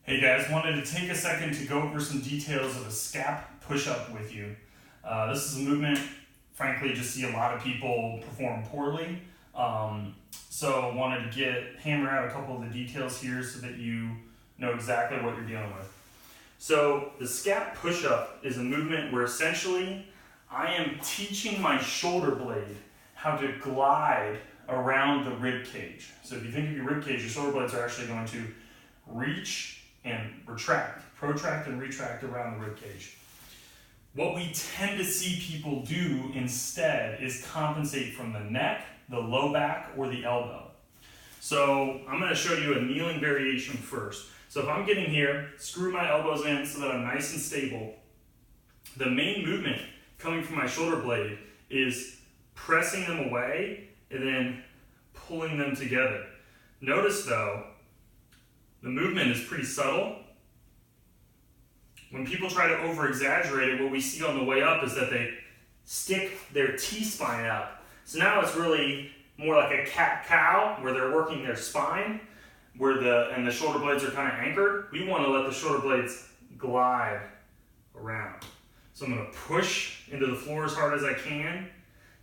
Hey guys, wanted to take a second to go over some details of a Scap push-up with you. This is a movement, frankly, just see a lot of people perform poorly. So wanted to hammer out a couple of the details here so that you know exactly what you're dealing with. So the Scap push-up is a movement where essentially I am teaching my shoulder blade how to glide around the rib cage. So if you think of your rib cage, your shoulder blades are actually going to reach and retract, protract and retract around the rib cage. What we tend to see people do instead is compensate from the neck, the low back, or the elbow. So I'm going to show you a kneeling variation first. So if I'm getting here, screw my elbows in so that I'm nice and stable. The main movement coming from my shoulder blade is pressing them away and then pulling them together. Notice though, the movement is pretty subtle. When people try to over-exaggerate it, what we see on the way up is that they stick their T-spine up. So now it's really more like a cat-cow, where they're working their spine, and the shoulder blades are kind of anchored. We want to let the shoulder blades glide around. So I'm going to push into the floor as hard as I can,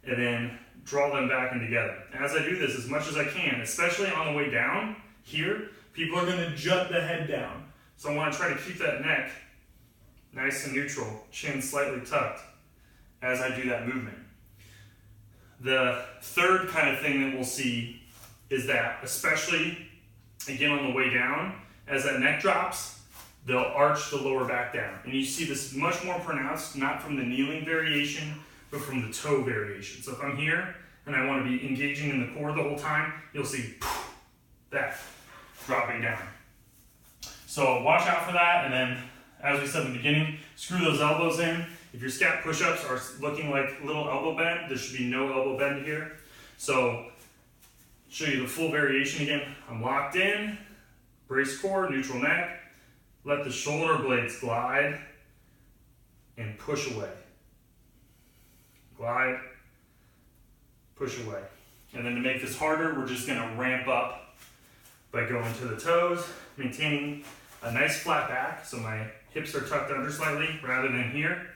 and then draw them back in together. As I do this as much as I can, especially on the way down here, people are going to jut the head down. So I want to try to keep that neck nice and neutral, chin slightly tucked as I do that movement. The third kind of thing that we'll see is that, especially again on the way down, as that neck drops, they'll arch the lower back down. And you see this much more pronounced, not from the kneeling variation, but from the toe variation. So if I'm here and I want to be engaging in the core the whole time, you'll see that dropping down. So watch out for that, and then as we said in the beginning, screw those elbows in. If your Scap push-ups are looking like little elbow bend, there should be no elbow bend here. So show you the full variation again. I'm locked in, brace core, neutral neck, let the shoulder blades glide and push away. Glide, push away. And then to make this harder, we're just gonna ramp up by going to the toes, maintaining a nice flat back, so my hips are tucked under slightly rather than here.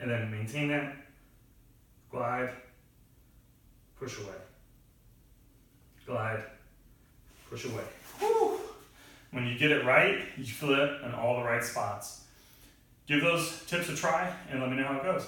And then maintain that, glide, push away. Glide, push away. Woo! When you get it right, you feel it in all the right spots. Give those tips a try and let me know how it goes.